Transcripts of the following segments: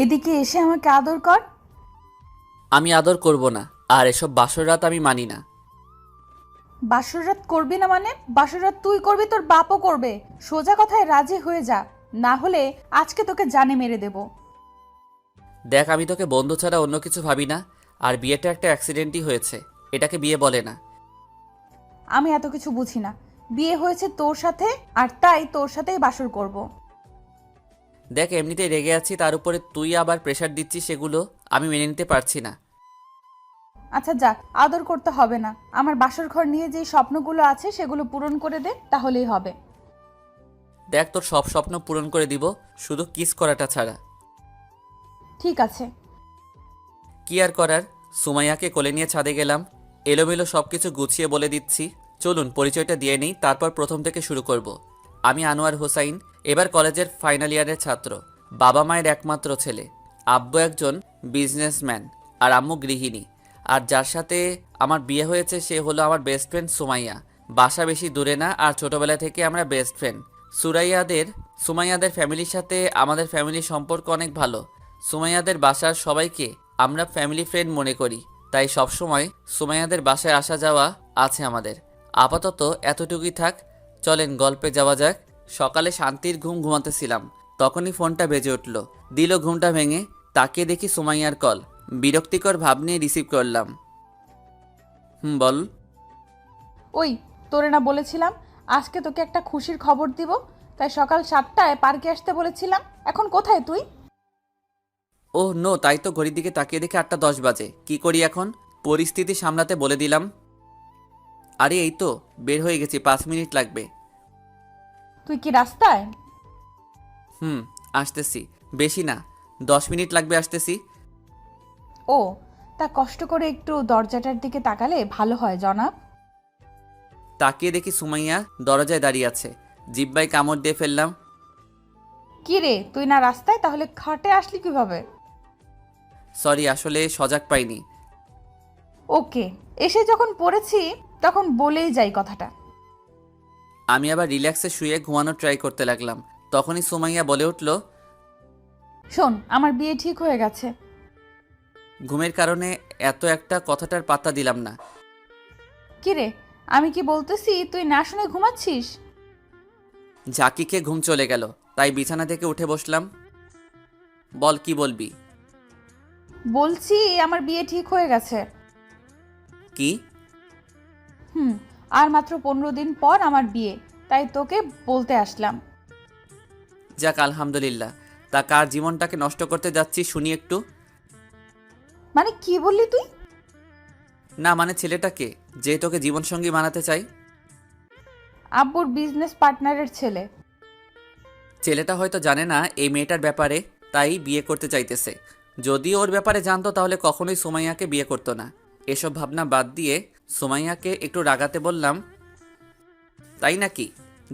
এদিকে এসে আমাকে আদর কর। আমি আদর করব না, আর এসব বাসর রাত আমি মানি না। বাসর রাত করবি না মানে? বাসর রাত তুই করবি, তোর বাপও করবে। সোজা কথায় রাজি হয়ে যা, না হলে আজকে তোকে জানে মেরে দেব। দেখ, আমি তোকে বন্ধু ছাড়া অন্য কিছু ভাবি না, আর বিয়েটা একটা অ্যাক্সিডেন্টই হয়েছে, এটাকে বিয়ে বলে না। আমি এত কিছু বুঝি না। বিয়ে হয়েছে তোর সাথে, আর তাই তোর সাথেই বাসর করব। দেখ, এমনিতেই রেগে আছি, তার উপরে তুই আবার প্রেশার দিচ্ছিস, সেগুলো আমি মেনে নিতে পারছি না। আচ্ছা যা, আদর করতে হবে না। আমার বাসর ঘর নিয়ে যে স্বপ্নগুলো আছে সেগুলো পূরণ করে দে, তাহলেই হবে। দেখ, তোর সব স্বপ্ন পূরণ করে দিব, শুধু কিস করাটা ছাড়া। ঠিক আছে। কি আর করার, সুমাইয়াকে কোলে নিয়ে ছাদে গেলাম। এলোমেলো সব কিছু গুছিয়ে বলে দিচ্ছি। চলুন পরিচয়টা দিয়ে নিই, তারপর প্রথম থেকে শুরু করব। আমি আনোয়ার হোসাইন, এবার কলেজের ফাইনাল ইয়ারের ছাত্র। বাবা মায়ের একমাত্র ছেলে। আব্বু একজন বিজনেসম্যান আর আম্মু গৃহিণী। আর যার সাথে আমার বিয়ে হয়েছে সে হলো আমার বেস্ট ফ্রেন্ড সুমাইয়া। বাসা বেশি দূরে না, আর ছোটবেলা থেকে আমরা বেস্ট ফ্রেন্ড। সুমাইয়াদের ফ্যামিলির সাথে আমাদের ফ্যামিলির সম্পর্ক অনেক ভালো। সুমাইয়াদের বাসার সবাইকে আমরা ফ্যামিলি ফ্রেন্ড মনে করি, তাই সবসময় সুমাইয়াদের বাসায় আসা যাওয়া আছে আমাদের। আপাতত এতটুকুই থাক, চলেন গল্পে যাওয়া যাক। সকালে শান্তির ঘুম ঘুমাতেছিলাম, তখনই ফোনটা বেজে উঠল। দিল ঘুমটা ভেঙে, তাকিয়ে দেখি সুমাইয়ার কল। বিরক্তিকর ভাব নিয়ে রিসিভ করলাম। বল। ওই, তোরে না বলেছিলাম আজকে তোকে একটা খুশির খবর দিব, তাই সকাল 7টায় পার্কে আসতে বলেছিলাম। এখন কোথায় তুই? ওহ নো, তাই তো ঘড়ির দিকে তাকিয়ে দেখে 8টা 10 বাজে। কি করি এখন? পরিস্থিতি সামলাতে বলে দিলাম। আরে এই তো বের হয়ে গেছি, 5 মিনিট লাগবে। তুই কি রাস্তায়? আসতেছি। বেশি না, 10 মিনিট লাগবে, আসতেছি। ও, তা কষ্ট করে একটু দরজাটার দিকে তাকালে ভালো হয় জনাব। তাকিয়ে দেখি সুমাইয়া দরজায় দাঁড়িয়ে আছে। জিব্বায় কামড় দিয়ে ফেললাম। কি রে, তুই না রাস্তায়, তাহলে খাটে আসলি কিভাবে? সরি, আসলে সজাগ পাইনি। ওকে, এসে যখন পড়েছি তখন বলেই যাই কথাটা। আমি আবার রিল্যাক্সে শুয়ে ঘুমানোর ট্রাই করতে লাগলাম। তখনই সুমাইয়া বলে উঠল, শোন, আমার বিয়ে ঠিক হয়ে গেছে। ঘুমের কারণে এত একটা কথাটার পাত্তা দিলাম না। কি রে, আমি কি বলতেছি তুই না শুনে ঘুমাচ্ছিস? ঝাঁকিকে ঘুম চলে গেল, তাই বিছানা থেকে উঠে বসলাম। বল, কি বলবি? বলছি আমার বিয়ে ঠিক হয়ে গেছে। কি? হুম, আর মাত্র 15 দিন পর আমার বিয়ে, তাই তোকে বলতে আসলাম। যাক, আলহামদুলিল্লাহ। তা কার জীবনটাকে নষ্ট করতে যাচ্ছি শুনি একটু। মানে কি বললি তুই? না মানে ছেলেটাকে, যে তোকে জীবনসঙ্গী বানাতে চাই। আব্বুর বিজনেস পার্টনারের ছেলে। ছেলেটা হয়তো জানে না এই মেয়েটার ব্যাপারে, তাই বিয়ে করতে চাইতেছে। যদি ওর ব্যাপারে জানতো তাহলে কখনোই সুমাইয়াকে বিয়ে করতো না। এসব ভাবনা বাদ দিয়ে সুমাইয়াকে একটু রাগাতে বললাম, তাই নাকি?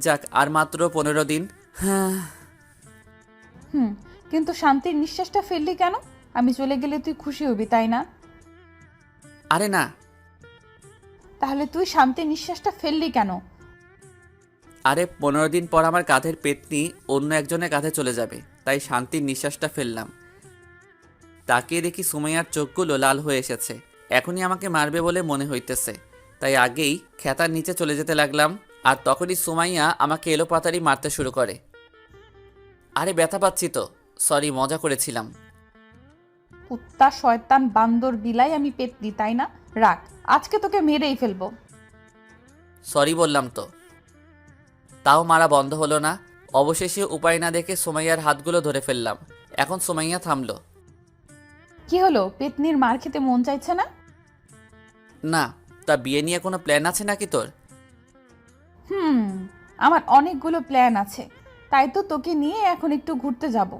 যাক, আর মাত্র 15 দিন। হ্যাঁ। হুম, কিন্তু শান্তির নিঃশ্বাসটা ফেললি কেন? আমি চলে গেলে তুই খুশি হবি, তাই না? আরে না। তাহলে তুই শান্তির নিঃশ্বাসটা ফেললি কেন? আরে 15 দিন পর আমার কাঁধের পেতনি অন্য একজনের কাঁধে চলে যাবে, তাই শান্তির নিঃশ্বাসটা ফেললাম। তাকিয়ে দেখি সুমাইয়ার চোখগুলো লাল হয়ে এসেছে। এখনই আমাকে মারবে বলে মনে হইতেছে, তাই আগেই খেতার নিচে চলে যেতে লাগলাম। আর তখনই সুমাইয়া আমাকে এলোপাতাড়ি মারতে শুরু করে। আরে ব্যথা পাচ্ছি তো, সরি, মজা করেছিলাম। কুত্তা, শয়তান, বান্দর, বিলাই, আমি পেতনি, তাই না? রাখ, আজকে তোকে মেরেই ফেলবো। সরি বললাম তো। তাও মারা বন্ধ হলো না। অবশেষে উপায় না দেখে সুমাইয়ার হাতগুলো ধরে ফেললাম। এখন সুমাইয়া থামলো। কি হলো, পেতনির মার খেতে মন চাইছে না? না। তা বিয়ে নিয়ে কোনো প্ল্যান আছে নাকি তোর? হুম, আমার অনেকগুলো প্ল্যান আছে, তাই তো তোকে নিয়ে এখন একটু ঘুরতে যাব।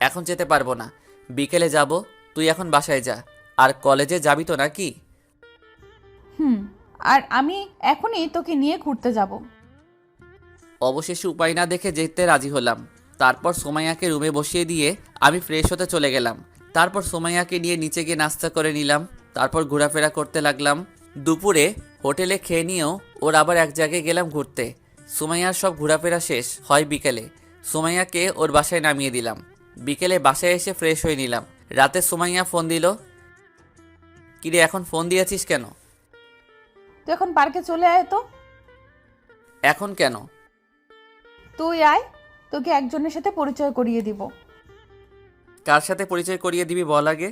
এখন যেতে পারবো না, বিকেলে যাব। তুই এখন বাসায় যা। আর কলেজে যাবি তো নাকি? হুম, আর আমি এখনই তোকে নিয়ে ঘুরতে যাব। অবশেষে উপায় না দেখে যেতে রাজি হলাম। তারপর সোমাইয়াকে রুমে বসিয়ে দিয়ে আমি ফ্রেশ হতে চলে গেলাম। তারপর সোমাইয়াকে নিয়ে নিচে গিয়ে নাস্তা করে নিলাম। তারপর ঘোরাফেরা করতে লাগলাম। দুপুরে হোটেলে খেয়ে নিয়েও ওর আবার এক জায়গায় গেলাম ঘুরতে। সুমাইয়ার সব ঘোরাফেরা শেষ হয় বিকেলে। সুমাইয়াকে ওর বাসায় নামিয়ে দিলাম। বিকেলে বাসায় এসে ফ্রেশ হয়ে নিলাম। রাতে সুমাইয়া ফোন দিল। কিরে এখন ফোন দিয়েছিস কেন? তুই এখন পার্কে চলে আয় তো। এখন কেন? তুই আয়, তোকে একজনের সাথে পরিচয় করিয়ে দিব। কার সাথে পরিচয় করিয়ে দিবি বল আগে।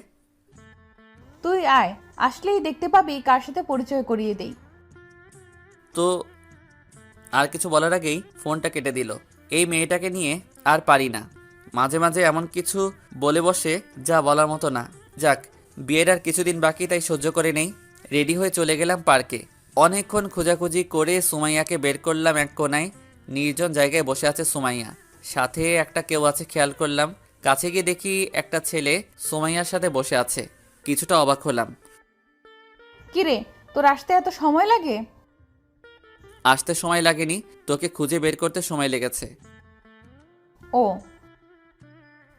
তুই আয়, আসলেই দেখতে পাবি কার সাথে পরিচয় করিয়ে দেই। তো আর কিছু বলার আগেই ফোনটা কেটে দিল। এই মেয়েটাকে নিয়ে আর পারি না। মাঝে মাঝে এমন কিছু বলে বসে যা বলার মতো না। যাক, বিয়ের আর কিছুদিন বাকি, তাই সহ্য করে নেই। রেডি হয়ে চলে গেলাম পার্কে। অনেকক্ষণ খোঁজাখুঁজি করে সুমাইয়াকে বের করলাম এক কোনায়। নির্জন জায়গায় বসে আছে সুমাইয়া, সাথে একটা কেউ আছে খেয়াল করলাম। কাছে গিয়ে দেখি একটা ছেলে সুমাইয়ার সাথে বসে আছে। কিছুটা অবাক হলাম। কিরে, তোর আসতে এত সময় লাগে? আসতে সময় লাগেনি, তোকে খুঁজে বের করতে সময় লেগেছে। ও,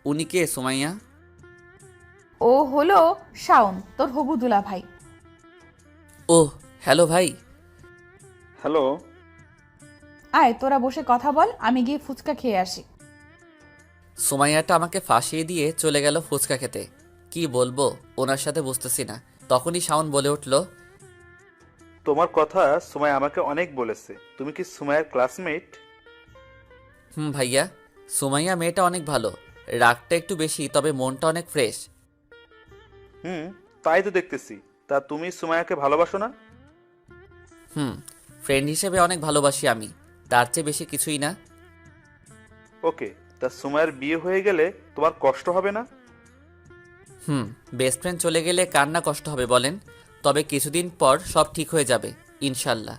উনি কে সুমাইয়া? ও হলো শাওন, তোর হবু দুলা ভাই। ওহ, হ্যালো ভাই। হ্যালো। আয় তোরা বসে কথা বল, আমি গিয়ে ফুচকা খেয়ে আসি। সুমাইয়াটা আমাকে ফাঁসিয়ে দিয়ে চলে গেল ফুচকা খেতে। কি বলবো ওনার সাথে বুঝতেছি না। তখনই শাওন বলে উঠল, তোমার কথা সুমাইয়া আমাকে অনেক বলেছে। তুমি কি সুমাইয়ার ক্লাসমেট? ভাইয়া, সুমাইয়া মেয়েটা অনেক ভালো। রাগটা একটু বেশি, তবে মনটা অনেক ফ্রেশ। তাই তো দেখতেছি। তা তুমি সুমাইয়াকে ভালোবাসো না? ফ্রেন্ড হিসেবে অনেক ভালোবাসি আমি, তার চেয়ে বেশি কিছুই না। ওকে, তা সুমাইয়ার বিয়ে হয়ে গেলে তোমার কষ্ট হবে না? বেস্ট ফ্রেন্ড চলে গেলে কার না কষ্ট হবে বলেন? তবে কিছুদিন পর সব ঠিক হয়ে যাবে ইনশাল্লাহ।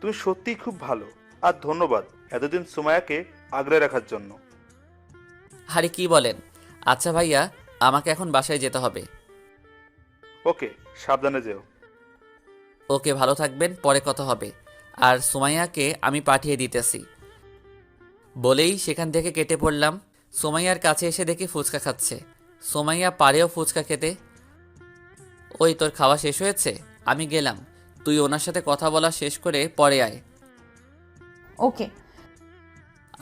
তুমি সত্যিই খুব ভালো। আর ধন্যবাদ এতদিন সুমাইয়াকে আগলে রাখার জন্য। আরে কি বলেন? আচ্ছা ভাইয়া, আমাকে এখন বাসায় যেতে হবে। ওকে, সাবধানে যেও। ওকে, ভালো থাকবেন, পরে কথা হবে। আর সুমাইয়াকে আমি পাঠিয়ে দিতেছি বলেই সেখান থেকে কেটে পড়লাম। সুমাইয়ার কাছে এসে দেখি ফুচকা খাচ্ছে। সুমাইয়া পারেও ফুচকা খেতে। ওই তোর খাওয়া শেষ হয়েছে, আমি গেলাম। তুই ওনার সাথে কথা বলা শেষ করে পরে আয়। ওকে।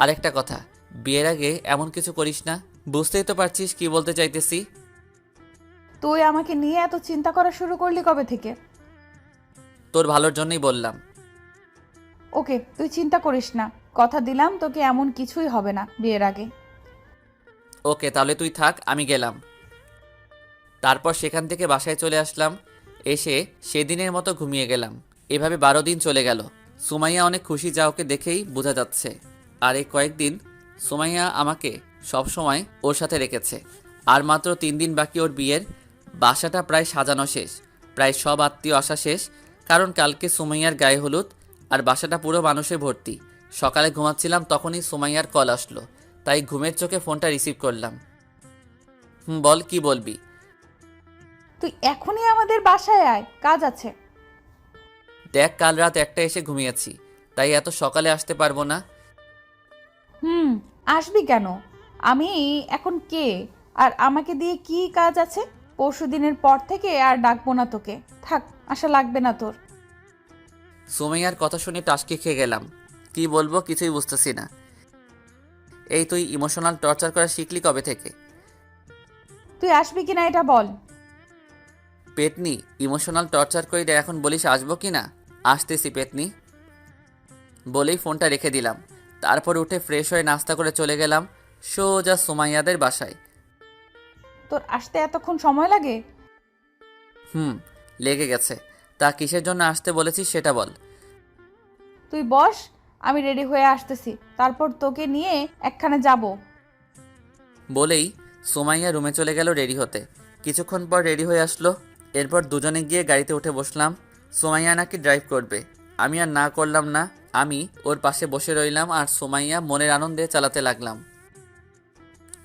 আরেকটা কথা, বিয়ের আগে এমন কিছু করিস না। বুঝতেই তো পারছিস কি বলতে চাইতেছি। তুই আমাকে নিয়ে এত চিন্তা করা শুরু করলি কবে থেকে? তোর ভালোর জন্যই বললাম। ওকে, তুই চিন্তা করিস না, কথা দিলাম তোকে এমন কিছুই হবে না বিয়ের আগে। ওকে, তাহলে তুই থাক, আমি গেলাম। তারপর সেখান থেকে বাসায় চলে আসলাম। এসে সেদিনের মতো ঘুমিয়ে গেলাম। এভাবে 12 দিন চলে গেল। সুমাইয়া অনেক খুশি, যা ওকে দেখেই বোঝা যাচ্ছে। আর এই কয়েকদিন সুমাইয়া আমাকে সব সময় ওর সাথে রেখেছে। আর মাত্র 3 দিন বাকি ওর বিয়ের। বাসাটা প্রায় সাজানো শেষ, প্রায় সব আত্মীয় আসা শেষ। কারণ কালকে সুমাইয়ার গায়ে হলুদ, আর বাসাটা পুরো মানুষে ভর্তি। সকালে ঘুমাচ্ছিলাম, তখনই সুমাইয়ার কল আসলো, তাই ঘুমের চোখে ফোনটা রিসিভ করলাম। বল, কি বলবি? তুই এখনই আমাদের বাসায় আয়, কাজ আছে। দেখ, কাল রাত 1টা এসে ঘুমিয়েছি, তাই এত সকালে আসতে পারবো না। আসবি কেন? আমি এখন কে? আর আমাকে দিয়ে কি কাজ আছে? পরশুদিনের পর থেকে আর ডাকবো না তোকে, থাক, আশা লাগবে না তোর। সুমাইয়ার কথা শুনে টাসকি খেয়ে গেলাম। কি বলবো কিছুই বুঝতেছি না। এই তুই ইমোশনাল টর্চার করা শিখলি কবে থেকে? তুই আসবি কিনা এটা বল। পেতনি, ইমোশনাল টর্চার করে এখন বলিস আসবো কি না? আসতেছি পেতনি বলেই ফোনটা রেখে দিলাম। তারপর উঠে ফ্রেশ হয়ে নাস্তা করে চলে গেলাম সোজা সুমাইয়াদের বাসায়। তোর আসতে এতক্ষণ সময় লাগে? লেগে গেছে। তা কিসের জন্য আসতে বলেছিস সেটা বল। তুই বস, আমি রেডি হয়ে আসতেছি, তারপর তোকে নিয়ে একখানে যাব। বলেই সুমাইয়া রুমে চলে গেল রেডি হতে। কিছুক্ষণ পর রেডি হয়ে আসলো। এরপর দুজনে গিয়ে গাড়িতে উঠে বসলাম। সুমাইয়া নাকি ড্রাইভ করবে। আমি আর না করলাম না। আমি ওর পাশে বসে রইলাম আর সুমাইয়া মনের আনন্দে চালাতে লাগলাম।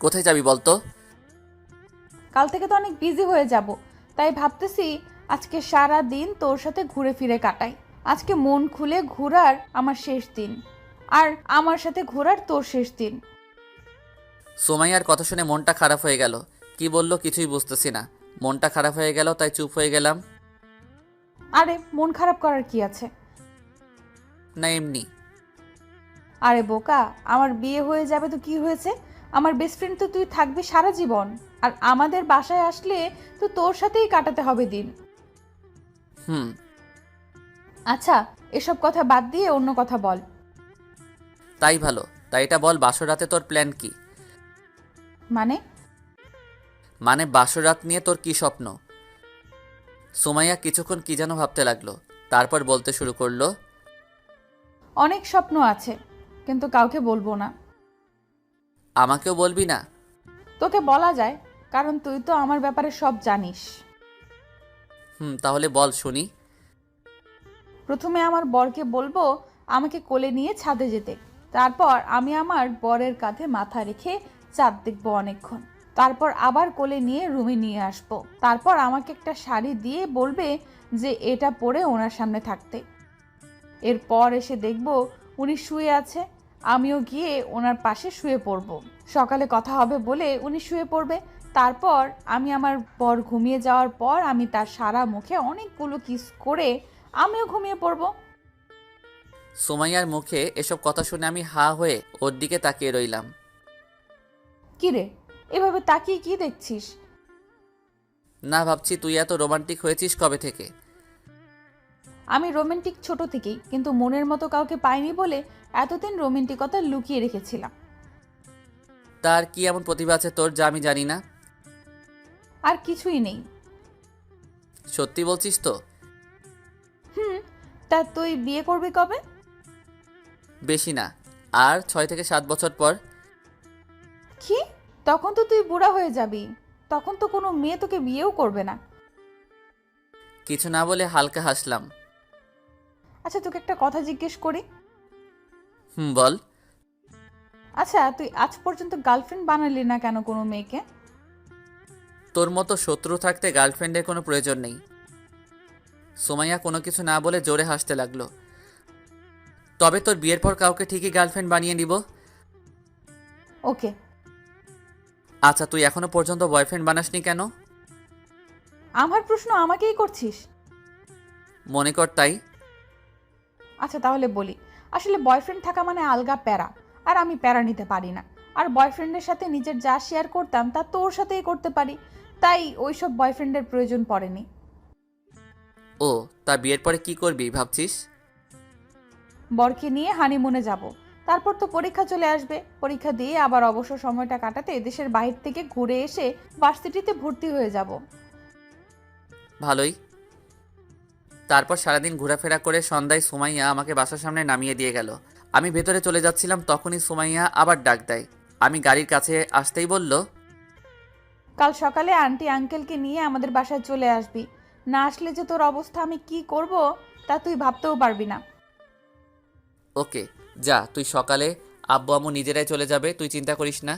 কোথায় যাবি বলতো? কাল থেকে তো অনেক বিজি হয়ে যাব, তাই ভাবতেছি আজকে সারা দিন তোর সাথে ঘুরে ফিরে কাটাই। আজকে মন খুলে ঘোরার আমার শেষ দিন, আর আমার সাথে ঘোরার তোর শেষ দিন। সুমাইয়ার কথা শুনে মনটা খারাপ হয়ে গেল। কি বললো কিছুই বুঝতেছি না। মনটা খারাপ হয়ে গেল, তাই চুপ হয়ে গেলাম। আরে মন খারাপ করার কি আছে? না, এমনি। আরে বোকা, আমার বিয়ে হয়ে যাবে তো কি হয়েছে? আমার বেস্ট ফ্রেন্ড তো তুই থাকবি সারা জীবন। আর আমাদের বাসায় আসলে তো তোর সাথেই কাটাতে হবে দিন। হুম। আচ্ছা, এসব কথা বাদ দিয়ে অন্য কথা বল। তাই ভালো। তাই এটা বল, বাসর রাতে তোর প্ল্যান কি? মানে? মানে বাসর রাত নিয়ে তোর কি স্বপ্ন? সুমাইয়া কিছুক্ষণ কি যেন ভাবতে লাগলো, তারপর বলতে শুরু করলো। অনেক স্বপ্ন আছে, কিন্তু কাউকে বলবো না। আমাকেও বলবি না? তোকে বলা যায়, কারণ তুই তো আমার ব্যাপারে সব জানিস। তাহলে বল শুনি। প্রথমে আমার বরকে বলবো আমাকে কোলে নিয়ে ছাদে যেতে। তারপর আমি আমার বরের কাঁধে মাথা রেখে চাঁদ দেখবো অনেকক্ষণ। তারপর আবার কোলে নিয়ে রুমে নিয়ে আসবো। তারপর আমাকে একটা শাড়ি দিয়ে বলবে যে এটা পরে ওনার সামনে থাকতে। এরপর এসে দেখবো উনি শুয়ে আছে, আমিও গিয়ে ওনার পাশে শুয়ে পড়বো। সকালে কথা হবে বলে উনি শুয়ে পড়বে। তারপর আমি আমার বর ঘুমিয়ে যাওয়ার পর আমি তার সারা মুখে অনেকগুলো কিস করে আমিও ঘুমিয়ে পড়বো। সুমাইয়ার মুখে এসব কথা শুনে আমি হা হয়ে ওর দিকে তাকিয়ে রইলাম। কিরে, এভাবে তাকিয়ে কি দেখছিস? না, ভাবছি তুই এত রোমান্টিক হয়েছিস কবে থেকে? আমি রোমান্টিক ছোট থেকেই, কিন্তু মনের মতো কাউকে পাইনি বলে এতদিন রোমান্টিকতা লুকিয়ে রেখেছিলাম। তার কি এমন প্রতিভা আছে তোর যা আমি জানি না? আর কিছুই নেই। সত্যি বলছিস তো? তা তুই বিয়ে করবি কবে? বেশি না, আর 6 থেকে 7 বছর পর। কি? তখন তো তুই বুড়া হয়ে যাবি। তখন তো কোনো মেয়ে তোকে বিয়েও করবে না। কিছু না বলে হালকা হাসলাম। আচ্ছা, তোকে একটা কথা জিজ্ঞেস করি। বল। আচ্ছা, তুই আজ পর্যন্ত গার্লফ্রেন্ড বানালি না কেন কোনো মেয়েকে? তোর মতো শত্রু থাকতে গার্লফ্রেন্ডের কোনো প্রয়োজন নেই। সুমাইয়া কোনো কিছু না বলে জোরে হাসতে লাগলো। তবে তোর বিয়ের পর কাউকে ঠিকই গার্লফ্রেন্ড বানিয়ে নিব। ওকে। আচ্ছা, তুই এখনো পর্যন্ত বয়ফ্রেন্ড বানাসনি কেন? আমার প্রশ্ন আমাকেই করছিস? মনে কর তাই। আচ্ছা তাহলে বলি, আসলে বয়ফ্রেন্ড থাকা মানে আলগা প্যারা, আর আমি প্যারা নিতে পারি না। আর বয়ফ্রেন্ডের সাথে নিজের যা শেয়ার করতাম তা তোর সাথেই করতে পারি, তাই ওইসব বয়ফ্রেন্ডের প্রয়োজন পড়েনি। ও, তা বিয়ের পরে কি করবি ভাবছিস? বরকে নিয়ে হানিমুনে যাব। তারপর তো পরীক্ষা চলে আসবে, পরীক্ষা দিয়ে আবার অবসর সময়টা কাটাতে দেশের বাইরে থেকে ঘুরে এসে ভার্সিটিতে ভর্তি হয়ে যাব। ভালোই। তারপর সারাদিন ঘোরাফেরা করে সন্ধ্যায় সুমাইয়া আমাকে বাসার সামনে নামিয়ে দিয়ে গেল। আমি ভেতরে চলে যাচ্ছিলাম, তখনই সুমাইয়া আবার ডাক দেয়। আমি গাড়ির কাছে আসতেই বলল, কাল সকালে আন্টি আঙ্কেলকে নিয়ে আমাদের বাসায় চলে আসবি। না আসলে যে তোর অবস্থা আমি কি করব তা তুই ভাবতেও পারবি না। ওকে, যা তুই সকালে। আব্বু আম্মু নিজেরাই চলে যাবে, তুই চিন্তা করিস না।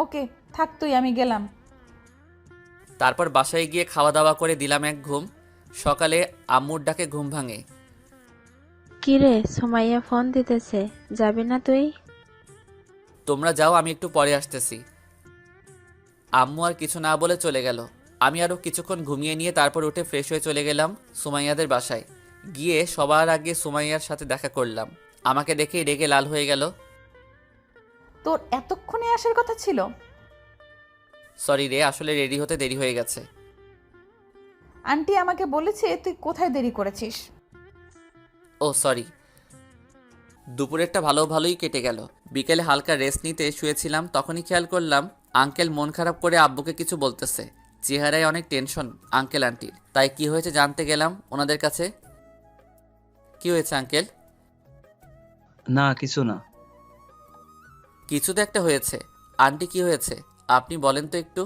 ওকে, থাক তুই, আমি গেলাম। তারপর বাসায় গিয়ে খাওয়া দাওয়া করে দিলাম এক ঘুম। সকালে আম্মুর ডাকে ঘুম ভাঙে। কিরে, সুমাইয়া ফোন দিতেছে, যাবি না তুই? তোমরা যাও, আমি একটু পরে আসতেছি। আম্মু আর কিছু না বলে চলে গেল। আমি আরও কিছুক্ষণ ঘুমিয়ে নিয়ে তারপর উঠে ফ্রেশ হয়ে চলে গেলাম সুমাইয়াদের বাসায়। গিয়ে সবার আগে সুমাইয়ার সাথে দেখা করলাম। আমাকে দেখেই রেগে লাল হয়ে গেল। তোর এতক্ষণে আসার কথা ছিল? সরি রে, আসলে রেডি হতে দেরি হয়ে গেছে। আন্টি আমাকে বলেছে তুই কোথায় দেরি করেছিস। ও সরি। দুপুরেরটা ভালোই কেটে গেল। বিকেলে হালকা রেস্ট নিতে শুয়েছিলাম, তখনই খেয়াল করলাম আঙ্কেল মন খারাপ করে আব্বুকে কিছু বলতেছে। চেহারায় অনেক টেনশন আঙ্কেল আন্টির। তাই কি হয়েছে জানতে গেলাম ওনাদের কাছে। কি হয়েছে আঙ্কেল? না, কিছু না। কিছু তো একটা হয়েছে। আন্টি কি হয়েছে আপনি বলেন তো একটু।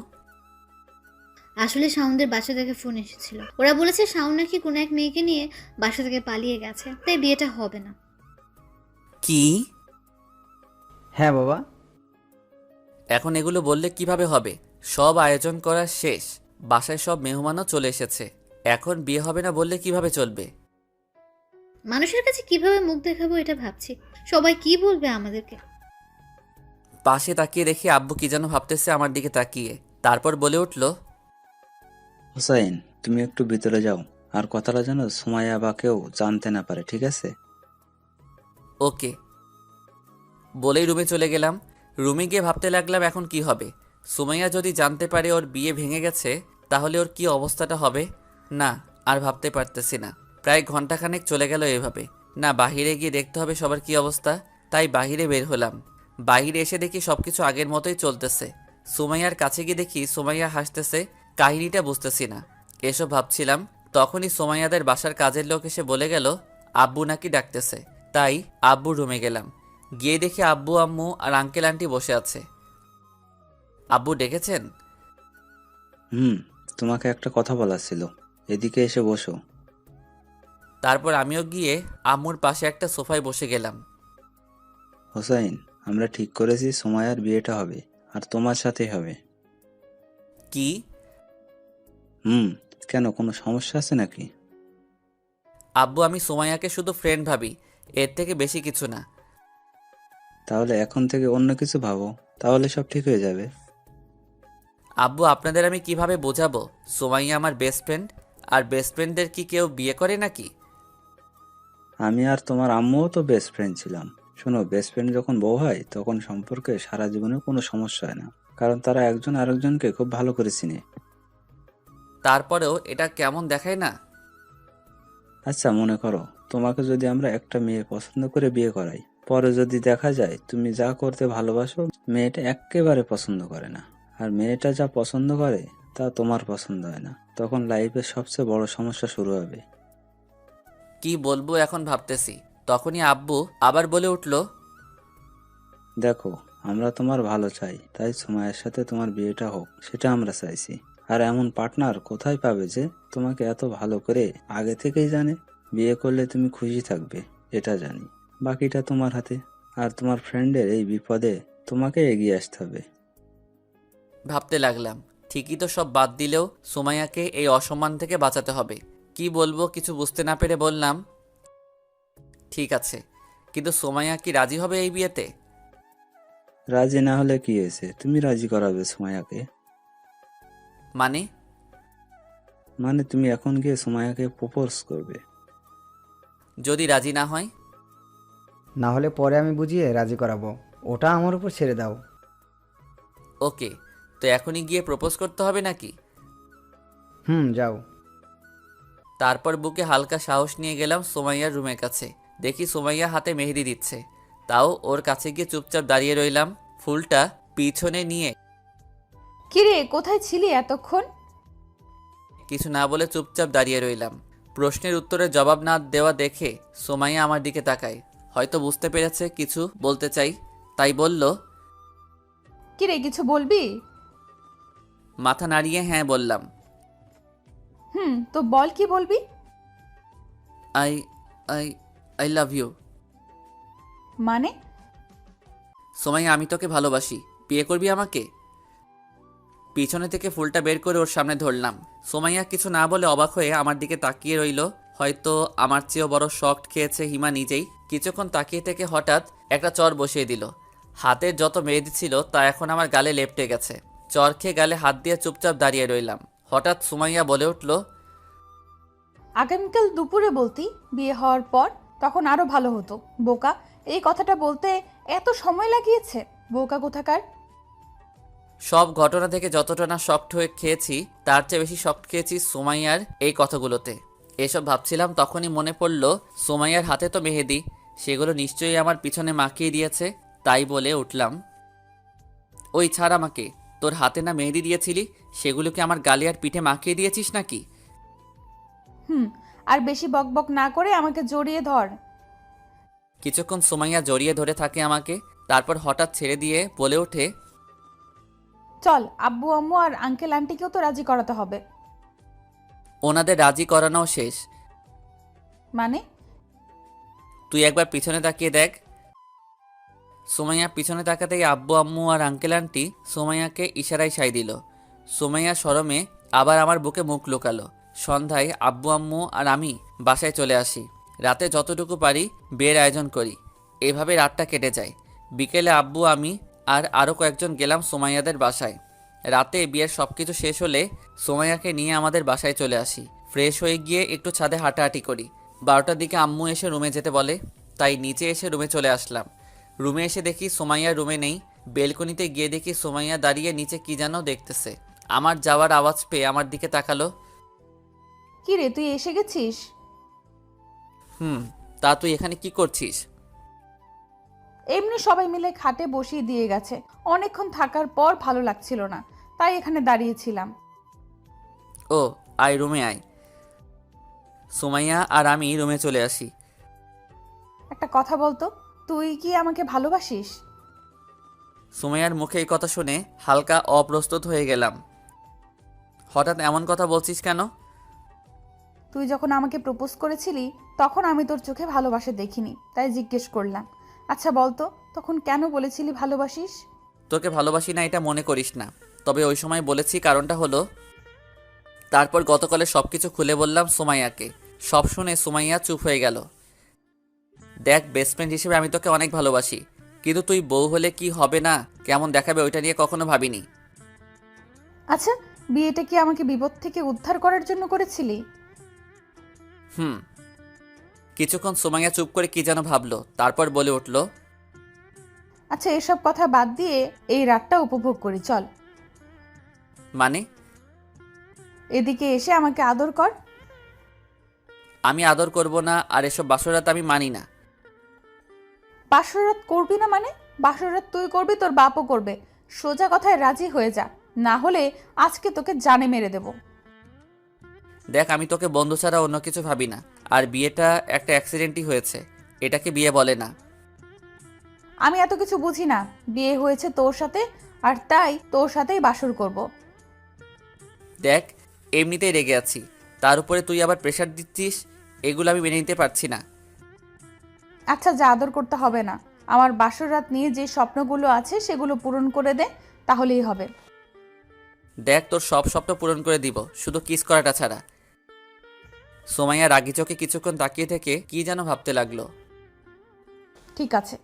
আসলে শাওনদের বাসা থেকে ফোন এসেছিল। ওরা বলেছে শাওন নাকি কোনো এক মেয়েকে নিয়ে বাসা থেকে পালিয়ে গেছে, তাই বিয়েটা হবে না। কি? হ্যাঁ বাবা। এখন এগুলো বললে কিভাবে হবে? সব আয়োজন করা শেষ, বাসায় সব মেহমানও চলে এসেছে। এখন বিয়ে হবে না বললে কিভাবে চলবে? মানুষের কাছে কিভাবে মুখ দেখাবো এটা ভাবছি। সবাই কি বলবে আমাদেরকে। পাশে তাকিয়ে দেখি আব্বু কি যেন ভাবতেছে আমার দিকে তাকিয়ে। তারপর বলে উঠল, হোসাইন, তুমি একটু ভিতরে যাও, আর কথাটা যেন সুমাইয়া বা কেউ জানতে না পারে, ঠিক আছে? ওকে। বলেই রুমে চলে গেলাম। রুমে গিয়ে ভাবতে লাগলাম এখন কি হবে। সুমাইয়া যদি জানতে পারে ওর বিয়ে ভেঙে গেছে তাহলে ওর কি অবস্থাটা হবে। না, আর ভাবতে পারতেছি না। প্রায় ঘন্টাখানেক চলে গেল এভাবে। না, বাহিরে গিয়ে দেখতে হবে সবার কি অবস্থা। তাই বাহিরে বের হলাম। বাহিরে এসে দেখি সবকিছু আগের মতোই চলতেছে। সুমাইয়ার কাছে গিয়ে দেখি সুমাইয়া হাসতেছে। কাহিনীটা বুঝতেছি না। এসব ভাবছিলাম তখনই সুমাইয়াদের বাসার কাজের লোক এসে বলে গেল আব্বু নাকি ডাকতেছে। তাই আব্বু রুমে গেলাম। গিয়ে দেখি আব্বু আম্মু আর আঙ্কেল আন্টি বসে আছে। আব্বু ডেকেছেন? তোমাকে একটা কথা বলার ছিল, এদিকে এসে বসো। তারপর আমিও গিয়ে আম্মুর পাশে একটা সোফায় বসে গেলাম। হোসাইন, আমরা ঠিক করেছি সুমাইয়ার বিয়েটা হবে, আর তোমার সাথেই হবে। কি? কেন, কোনো সমস্যা আছে নাকি? আব্বু, আমি সুমাইয়াকে শুধু ফ্রেন্ড ভাবি, এর থেকে বেশি কিছু না। তাহলে এখন থেকে অন্য কিছু ভাবো, তাহলে সব ঠিক হয়ে যাবে। আব্বু, আপনাদের আমি কিভাবে বোঝাবো সুমাইয়া আমার বেস্ট ফ্রেন্ড? আর বেস্ট ফ্রেন্ডদের কি কেউ বিয়ে করে নাকি? আমি আর তোমার আম্মুও তো বেস্ট ফ্রেন্ড ছিলাম। শোনো, বেস্ট ফ্রেন্ড যখন বউ হয় তখন সম্পর্কে সারা জীবনে কোনো সমস্যা হয় না, কারণ তারা একজন আরেকজনকে খুব ভালো করে চিনে। তারপরেও এটা কেমন দেখায় না? আচ্ছা, মনে করো তোমাকে যদি আমরা একটা মেয়ে পছন্দ করে বিয়ে করাই, পরে যদি দেখা যায় তুমি যা করতে ভালোবাসো মেয়েটা একেবারে পছন্দ করে না, আর মেয়েটা যা পছন্দ করে তা তোমার পছন্দ হয় না, তখন লাইফের সবচেয়ে বড় সমস্যা শুরু হবে। কি বলবো এখন ভাবতেছি। তখনই আব্বু আবার বলে উঠল, দেখো, আমরা তোমার ভালো চাই, তাই সময়ের সাথে তোমার বিয়েটা হোক, সেটা আমরা চাইছি। আর এমন পার্টনার কোথায় পাবে যে তোমাকে এত ভালো করে আগে থেকেই জানে? বিয়ে করলে তুমি খুশি থাকবে, এটা জানি। বাকিটা তোমার হাতে। আর তোমার ফ্রেন্ডের এই বিপদে তোমাকে এগিয়ে আসতে হবে। ভাবতে লাগলাম ঠিকই তো, সব বাদ দিলেও সুমাইয়াকে এই অসম্মান থেকে বাঁচাতে হবে। কি বলবো কিছু বুঝতে না পেরে বললাম, ঠিক আছে, কিন্তু সুমাইয়া কি রাজি হবে এই বিয়েতে? রাজি না হলে কি হয়েছে, তুমি রাজি করাবে সুমাইয়াকে। মানে তুমি এখন গিয়ে সুমাইয়াকে প্রপোজ করবে। যদি রাজি না হয়? না হলে পরে আমি বুঝিয়ে রাজি করাবো, ওটা আমার উপর ছেড়ে দাও। ওকে, তো এখনই গিয়ে প্রপোজ করতে হবে নাকি? যাও। তারপর বুকে হালকা সাহস নিয়ে গেলাম সুমাইয়ার রুমের কাছে। দেখি সুমাইয়া হাতে মেহেদি দিচ্ছে। তাও ওর কাছে গিয়ে চুপচাপ দাঁড়িয়ে রইলাম, ফুলটা পিছনে নিয়ে। কিরে, কোথায় ছিলি এতক্ষণ? কিছু না বলে চুপচাপ দাঁড়িয়ে রইলাম। প্রশ্নের উত্তরে জবাব না দেওয়া দেখে সুমাইয়া আমার দিকে তাকায়। হয়তো বুঝতে পেরেছে কিছু বলতে চাই, তাই বলল, কিরে, কিছু বলবি? মাথা নাড়িয়ে হ্যাঁ বললাম। তো বল, কি বলবি? I I I love you. মানে? সুমাইয়া, আমি তোকে ভালোবাসি, বিয়ে করবি আমাকে? পিছনে থেকে ফুলটা বের করে ওর সামনে ধরলাম। সুমাইয়া কিছু না বলে অবাক হয়ে আমার দিকে তাকিয়ে রইল। হয়তো আমার চেয়েও বড় শক্ট খেয়েছে হিমা নিজেই। কিছুক্ষণ তাকিয়ে থেকে হঠাৎ একটা চর বসিয়ে দিল। হাতের যত মেহেদি ছিল তা এখন আমার গালে লেপটে গেছে। চর খেয়ে গালে হাত দিয়ে চুপচাপ দাঁড়িয়ে রইলাম। হঠাৎ সুমাইয়া বলে উঠল, আগামীকাল দুপুরে বলতি বিয়ে হওয়ার পর, তখন আরো ভালো হতো। বোকা, এই কথাটা বলতে এত সময় লাগিয়েছে, বোকা কোথাকার। সব ঘটনা থেকে যতটা না শক্ট হয়ে খেয়েছি তার চেয়ে বেশি শক্ট খেয়েছি সুমাইয়ার এই কথাগুলোতে। এসব ভাবছিলাম তখনই মনে পড়ল সুমাইয়ার হাতে তো মেহেদি, সেগুলো নিশ্চয়ই আমার পিছনে মাখিয়ে দিয়েছে। তাই বলে উঠলাম, ওই ছাড় আমাকে, তোর হাতে না মেহেদি দিয়েছিলি, সেগুলোকে আমার গালে আর পিঠে মাখিয়ে দিয়েছিস নাকি? আর বেশি বকবক না করে আমাকে জড়িয়ে ধর। কিছুক্ষণ সুমাইয়া জড়িয়ে ধরে থাকে আমাকে, তারপর হঠাৎ ছেড়ে দিয়ে বলে ওঠে, চল, আব্বু আম্মু আর আঙ্কেল আন্টিকেও তো রাজি করাতে হবে। ওনাদের রাজি করানো শেষ। মানে? তুই একবার পিছনে তাকিয়ে দেখ। সুমাইয়া পিছনে তাকাতেই আব্বু আম্মু আর আঙ্কেল আন্টি সুমাইয়াকে ইশারায় সাই দিল। সুমাইয়া শরমে আবার আমার বুকে মুখ লুকালো। সন্ধ্যায় আব্বু আম্মু আর আমি বাসায় চলে আসি। রাতে যতটুকু পারি বিয়ের আয়োজন করি। এভাবে রাতটা কেটে যায়। বিকেলে আব্বু, আমি আর আরও কয়েকজন গেলাম সুমাইয়াদের বাসায়। রাতে বিয়ের সব কিছু শেষ হলে সুমাইয়াকে নিয়ে আমাদের বাসায় চলে আসি। ফ্রেশ হয়ে গিয়ে একটু ছাদে হাঁটাহাঁটি করি। 12টার দিকে আম্মু এসে রুমে যেতে বলে, তাই নিচে এসে রুমে চলে আসলাম। রুমে এসে দেখি সুমাইয়া রুমে নেই। বেলকনিতে গিয়ে দেখি সুমাইয়া দাঁড়িয়ে নিচে কি যেন দেখতেছে। আমার যাওয়ার আওয়াজ পেয়ে আমার দিকে তাকালো। কি রে, তুই এসে গেছিস? তা তুই এখানে কি করছিস? এমনি সবাই মিলে খাটে বসিয়ে দিয়ে গেছে, অনেকক্ষণ থাকার পর ভালো লাগছিল না, তাই এখানে দাঁড়িয়েছিলাম। ও আয়, রুমে আয়। সুমাইয়া আর আমি রুমে চলে আসি। একটা কথা বলতো, তুই কি আমাকে ভালোবাসিস? সুমাইয়ার মুখে এই কথা শুনে হালকা অপ্রস্তুত হয়ে গেলাম। হঠাৎ এমন কথা বলছিস কেন? তুই যখন আমাকে প্রপোজ করেছিলি তখন আমি তোর চোখে ভালোবাসা দেখিনি, তাই জিজ্ঞেস করলাম। আচ্ছা বলতো, তখন কেন বলেছিলি ভালোবাসিস? তোকে ভালোবাসি না এটা মনে করিস না, তবে ওই সময় বলেছি কারণটা হলো। তারপর গতকালে সব কিছু খুলে বললাম সুমাইয়াকে। সব শুনে সুমাইয়া চুপ হয়ে গেল। দেখ, বেস্ট ফ্রেন্ড হিসেবে আমি তোকে অনেক ভালোবাসি, কিন্তু তুই বউ হলে কি হবে না কেমন দেখাবে ওইটা নিয়ে কখনো ভাবিনি। আচ্ছা, বিয়েটা কি আমাকে বিপদ থেকে উদ্ধার করার জন্য করেছিলি? কিছুক্ষণ সুমাইয়া চুপ করে কি যেন ভাবলো, তারপর বলে উঠল, আচ্ছা, এসব কথা বাদ দিয়ে এই রাতটা উপভোগ করি, চল। মানে? এদিকে এসে আমাকে আদর কর। আমি আদর করব না, আর এসব বাসরাত আমি মানি না। বাসরাত করবি না মানে? বাসরাত তুই করবি, তোর বাপও করবে। সোজা কথায় রাজি হয়ে যা, না হলে আজকে তোকে জানে মেরে দেব। দেখ, আমি তোকে বন্ধু ছাড়া অন্য কিছু ভাবি না, আর বিয়েটা একটা অ্যাক্সিডেন্টই হয়েছে, এটাকে বিয়ে বলে না। আমি এত কিছু বুঝি না, বিয়ে হয়েছে তোর সাথে, আর তাই তোর সাথেই বাসর করব। দেখ, এমনিতেই রেগে আছি, তার উপরে তুই আবার প্রেশার দিচ্ছিস, এগুলো আমি মেনে নিতে পারছি না। আচ্ছা, যা, আদর করতে হবে না। আমার বাসর রাত নিয়ে যে স্বপ্নগুলো আছে সেগুলো পূরণ করে দে, তাহলেই হবে। দেখ, তোর সব স্বপ্ন পূরণ করে দিব, শুধু কিস করাটা ছাড়া। সোমাইয়া রাগি চোখে কিছুক্ষণ তাকিয়ে থেকে কি যেন ভাবতে লাগলো। ঠিক আছে।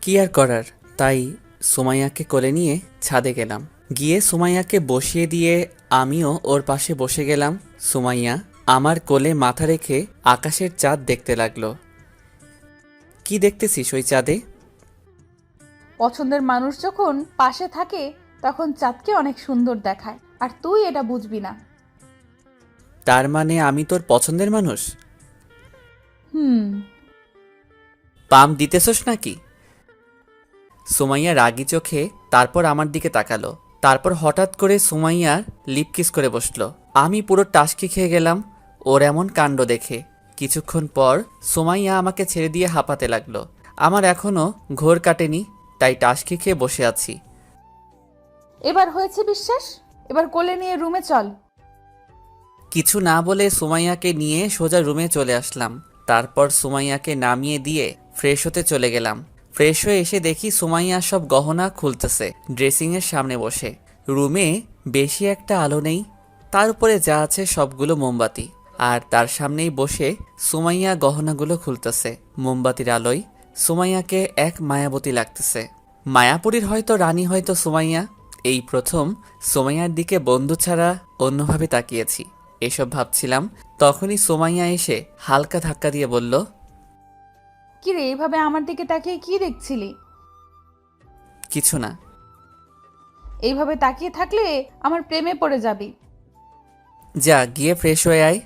কি আর করার, তাই সুমাইয়াকে কোলে নিয়ে ছাদে গেলাম। গিয়ে সুমাইয়াকে বসিয়ে দিয়ে আমিও ওর পাশে বসে গেলাম। সুমাইয়া আমার কোলে মাথা রেখে আকাশের চাঁদ দেখতে লাগলো। কি দেখতেছিস ওই চাঁদে? পছন্দের মানুষ যখন পাশে থাকে তখন চাঁদকে অনেক সুন্দর দেখায়, আর তুই এটা বুঝবি না। তার মানে আমি তোর পছন্দের মানুষ? পাম দিতেছস নাকি? সুমাইয়া রাগি চোখে তারপর আমার দিকে তাকালো। তারপর হঠাৎ করে সুমাইয়া লিপ কিস করে বসলো। আমি পুরো টাসকি খেয়ে গেলাম ওর এমন কাণ্ড দেখে। কিছুক্ষণ পর সুমাইয়া আমাকে ছেড়ে দিয়ে হাঁপাতে লাগলো। আমার এখনো ঘোর কাটেনি, তাই টাসকি খেয়ে বসে আছি। এবার হয়েছে বিশ্বাস, এবার কোলে নিয়ে রুমে চল। কিছু না বলে সুমাইয়াকে নিয়ে সোজা রুমে চলে আসলাম। তারপর সুমাইয়াকে নামিয়ে দিয়ে ফ্রেশ হতে চলে গেলাম। ফ্রেশ হয়ে এসে দেখি সুমাইয়া সব গহনা খুলতেছে ড্রেসিংয়ের সামনে বসে। রুমে বেশি একটা আলো নেই, তার উপরে যা আছে সবগুলো মোমবাতি, আর তার সামনেই বসে সুমাইয়া গহনাগুলো খুলতেছে। মোমবাতির আলোয় সুমাইয়াকে এক মায়াবতী লাগতেছে। মায়াপুরীর হয়তো রানী, হয়তো সুমাইয়া। এই প্রথম সুমাইয়ার দিকে বন্ধু ছাড়া অন্যভাবে তাকিয়েছি। এসব ভাবছিলাম, তখনই সুমাইয়া এসে হালকা ধাক্কা দিয়ে বলল, কি রে, এইভাবে আমার দিকে তাকিয়ে কি দেখছিলি? কিছু না। এইভাবে তাকিয়ে থাকলে আমার প্রেমে পড়ে যাবি। যা, গিয়ে ফ্রেশ হয়ে আয়।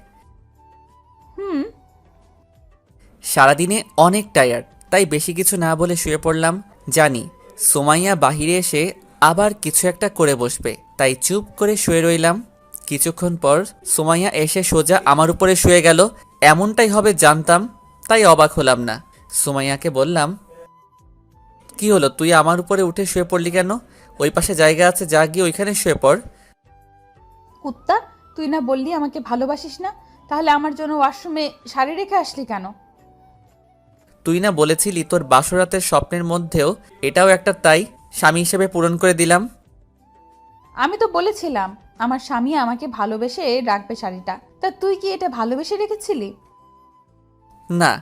সারাদিনে অনেক টায়ার্ড, তাই বেশি কিছু না বলে শুয়ে পড়লাম। জানি সুমাইয়া বাহিরে এসে আবার কিছু একটা করে বসবে, তাই চুপ করে শুয়ে রইলাম। কিছুক্ষণ পর সুমাইয়া এসে সোজা আমার উপরে শুয়ে গেল। এমনটাই হবে জানতাম, তাই অবাক হলাম না। সুমাইয়াকে বললাম, কি হলো, তুই আমার উপরে উঠে শুয়ে পড়লি কেন? ওই পাশে জায়গা আছে, যা গিয়ে ওইখানে শুয়ে পড়। কুত্তা, তুই না বললি আমাকে ভালোবাসিস না, তাহলে আমার জন্য ওয়াশরুমে শাড়ি রেখে আসলি কেন? তুই না বলেছিলি তোর বাসরাতের স্বপ্নের মধ্যেও এটাও একটা, তাই স্বামী হিসেবে পূরণ করে দিলাম। আমি তো বলেছিলাম আমার স্বামী আমাকে ভালোবেসে রাখবে শাড়িটা, তা তুই কি এটা ভালোবেসে রেখেছিলি? না।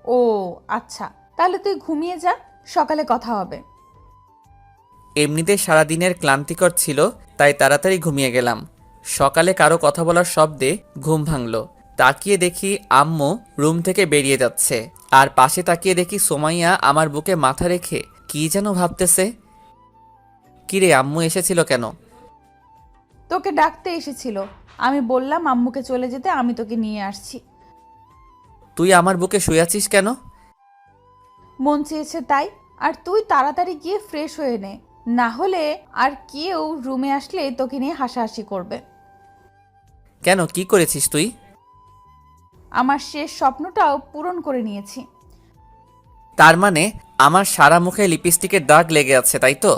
ও আচ্ছা, তাহলে তুই ঘুমিয়ে যা, সকালে কথা হবে। এমনিতে সারাদিনের ক্লান্তিকর ছিল, তাই তাড়াতাড়ি ঘুমিয়ে গেলাম। সকালে কারো কথা বলার শব্দে ঘুম ভাঙল, তাকিয়ে দেখি আম্মু রুম থেকে বেরিয়ে যাচ্ছে, আর পাশে তাকিয়ে দেখি সোমাইয়া আমার বুকে মাথা রেখে কি যেন ভাবতেছে। কিরে, আম্মু এসেছিল কেন? তোকে ডাকতে এসেছিল। আমি বললাম আম্মুকে চলে যেতে, আমি তোকে নিয়ে আসছি। তুই আমার বুকে শুয়ে আছিস কেন? মন চেয়েছে তাই। আর তুই তাড়াতাড়ি গিয়ে ফ্রেশ হয়ে নে, না হলে আর কেউ রুমে আসলে তোকে নিয়ে হাসাহাসি করবে। কেন, কি করেছিস তুই? আমার শেষ স্বপ্নটাও পূরণ করে নিয়েছি। তার মানে আমার সারা মুখে লিপস্টিকের দাগ লেগে আছে, তাই তো?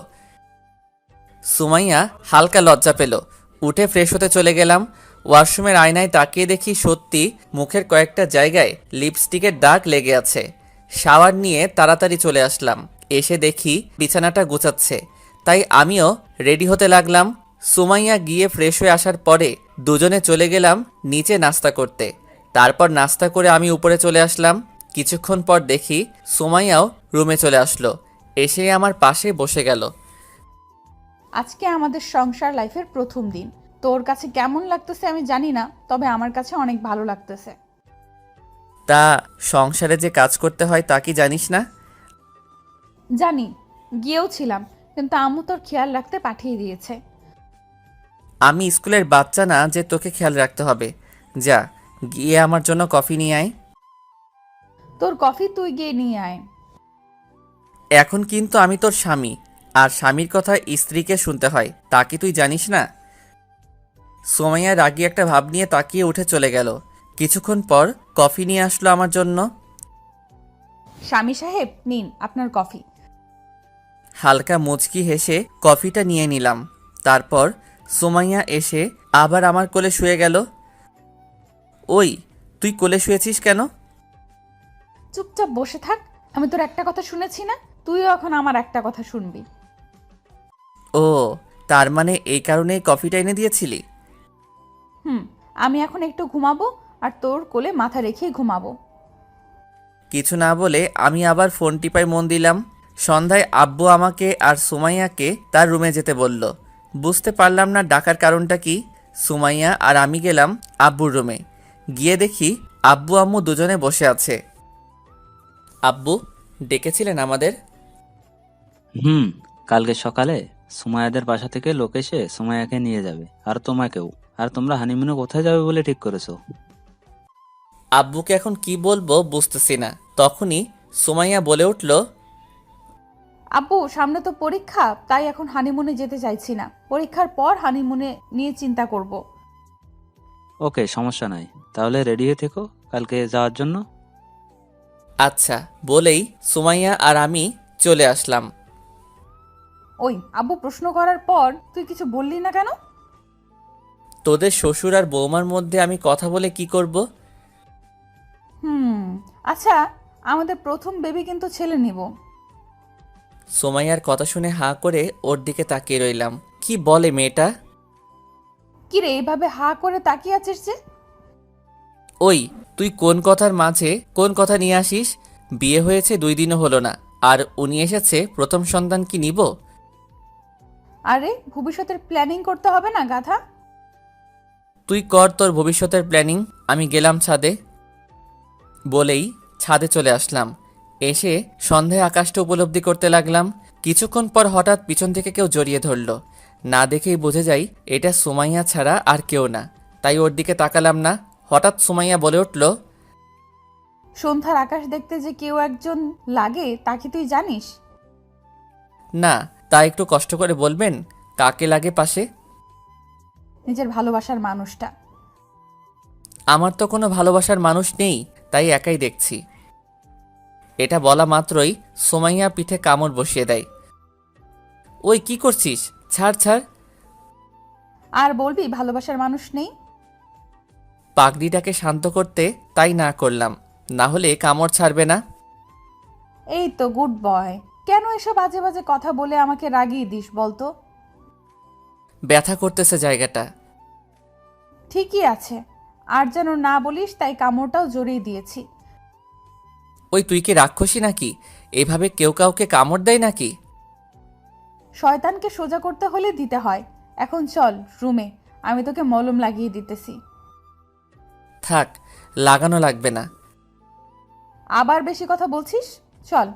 সুমাইয়া হালকা লজ্জা পেল। উঠে ফ্রেশ হতে চলে গেলাম। ওয়াশরুমের আয়নায় তাকিয়ে দেখি সত্যি মুখের কয়েকটা জায়গায় লিপস্টিকের দাগ লেগে আছে। শাওয়ার নিয়ে তাড়াতাড়ি চলে আসলাম। এসে দেখি বিছানাটা গুছাচ্ছে, তাই আমিও রেডি হতে লাগলাম। সুমাইয়া গিয়ে ফ্রেশ হয়ে আসার পরে দুজনে চলে গেলাম নিচে নাস্তা করতে। তারপর নাস্তা করে আমি উপরে চলে আসলাম। কিছুক্ষণ পর দেখি সুমাইয়াও রুমে চলে আসলো, এসে আমার পাশে বসে গেল। আজকে আমাদের সংসার লাইফের প্রথম দিন। তোর কাছে কেমন লাগতেছে আমি জানি না, তবে আমার কাছে অনেক ভালো লাগতেছে। তা সংসারে যে কাজ করতে হয় তা কি জানিস না? জানি, গিয়েও ছিলাম, কিন্তু আম্মু তোর খেয়াল রাখতে পাঠিয়ে দিয়েছে। আমি স্কুলের বাচ্চা না যে তোকে খেয়াল রাখতে হবে। যা, গিয়ে আমার জন্য কফি নিয়ে আয়। তোর কফি তুই গিয়ে নিয়ে আয়। এখন কিন্তু আমি তোর স্বামী, আর স্বামীর কথা স্ত্রীকে শুনতে হয়, তা কি তুই জানিস না? সোমাইয়া রাগী একটা ভাব নিয়ে তাকিয়ে উঠে চলে গেল। কিছুক্ষণ পর কফি নিয়ে আসলো আমার জন্য। স্বামী সাহেব, নিন আপনার কফি। হালকা মুচকি হেসে কফিটা নিয়ে নিলাম। তারপর সোমাইয়া এসে আবার আমার কোলে শুয়ে গেল। ওই, তুই কোলে শুয়েছিস কেন? চুপচাপ বসে থাক। আমি তোর একটা কথা শুনেছি না, তুইও এখন আমার একটা কথা শুনবি। ও, তার মানে এই কারণেই কফিটা এনে দিয়েছিলি? আমি এখন একটু ঘুমাবো, আর তোর কোলে মাথা রেখেই ঘুমাবো। কিছু না বলে আমি আবার ফোন টিপায় মন দিলাম। সন্ধ্যায় আব্বু আমাকে আর সুমাইয়াকে তার রুমে যেতে বলল। বুঝতে পারলাম না ডাকার কারণটা কি। সুমাইয়া আর আমি গেলাম আব্বুর রুমে। গিয়ে দেখি আব্বু আম্মু দুজনে বসে আছে। আব্বু, ডেকেছিলেন আমাদের? কালকে সকালে সুমাইয়াদের বাসা থেকে লোক এসে সুমাইয়াকে নিয়ে যাবে, আর তোমাকেও। আর তোমরা হানিমুনে কোথায় যাবে বলে ঠিক করেছো? আব্বুকে এখন কি বলবো বুঝতেছি না। তখনই সুমাইয়া বলে উঠল, আব্বু, সামনে তো পরীক্ষা, তাই এখন হানিমুনে যেতে চাইছি না। পরীক্ষার পর হানিমুনে নিয়ে চিন্তা করব। ওকে, সমস্যা নাই, তাহলে রেডি হয়ে থেকো কালকে যাওয়ার জন্য। আচ্ছা বলেই সুমাইয়া আর আমি চলে আসলাম। ওই, আব্বু প্রশ্ন করার পর তুই কিছু বললি না কেন? তোদের শ্বশুর আর বৌমার মধ্যে আমি কথা বলে কি করব? আচ্ছা, আমাদের প্রথম বেবি কিন্তু ছেলে নিব। সোমাইয়ার কথা শুনে হাঁ করে ওর দিকে তাকিয়ে রইলাম। কি বলে মেয়েটা? কিরে, এইভাবে হা করে তাকিয়ে আছিস যে? ওই, তুই কোন কথার মাঝে কোন কথা নিয়ে আসিস? বিয়ে হয়েছে 2 দিনও হলো না, আর উনি এসেছে প্রথম সন্তান কি নিব? আরে, ভবিষ্যতের প্ল্যানিং করতে হবে না গাধা? তুই কর তোর ভবিষ্যতের প্ল্যানিং, আমি গেলাম ছাদে। বলেই ছাদে চলে আসলাম। এসে সন্ধ্যায় আকাশটা উপলব্ধি করতে লাগলাম। কিছুক্ষণ পর হঠাৎ পিছন থেকে কেউ জড়িয়ে ধরল। না দেখেই বুঝে যাই এটা সুমাইয়া ছাড়া আর কেউ না, তাই ওর দিকে তাকালাম না। হঠাৎ সুমাইয়া বলে উঠল, সন্ধ্যার আকাশ দেখতে যে কেউ একজন লাগে তা কি তুই জানিস? না, তা একটু কষ্ট করে বলবেন কাকে লাগে পাশে? নিজের ভালোবাসার মানুষটা। আমার তো কোনো ভালোবাসার মানুষ নেই, তাই একাই দেখছি। এটা বলা মাত্রই সুমাইয়া পিঠে কামড় বসিয়ে দেয়। ওই, কি করছিস? ছাড় ছাড়। আর বলবি ভালোবাসার মানুষ নেই? পাগড়িটাকে শান্ত করতে তাই না করলাম, না হলে কামড় ছাড়বে না। এই তো গুড বয়। কেন এসব বাজে বাজে কথা বলে আমাকে রাগিয়ে দিস বলতো? ব্যথা করতেছে জায়গাটা। ঠিকই আছে, আর যেন না বলিস, তাই কামড়টাও জড়িয়ে দিয়েছি। ওই, তুই কি রাক্ষসী নাকি? এভাবে কেউ কাউকে কামড় দেয় নাকি? শয়তানকে সোজা করতে হলে দিতে হয়। এখন চল রুমে, আমি তোকে মলম লাগিয়ে দিতেছি। থাক, লাগানো লাগবে না। আবার বেশি কথা বলছিস, চল।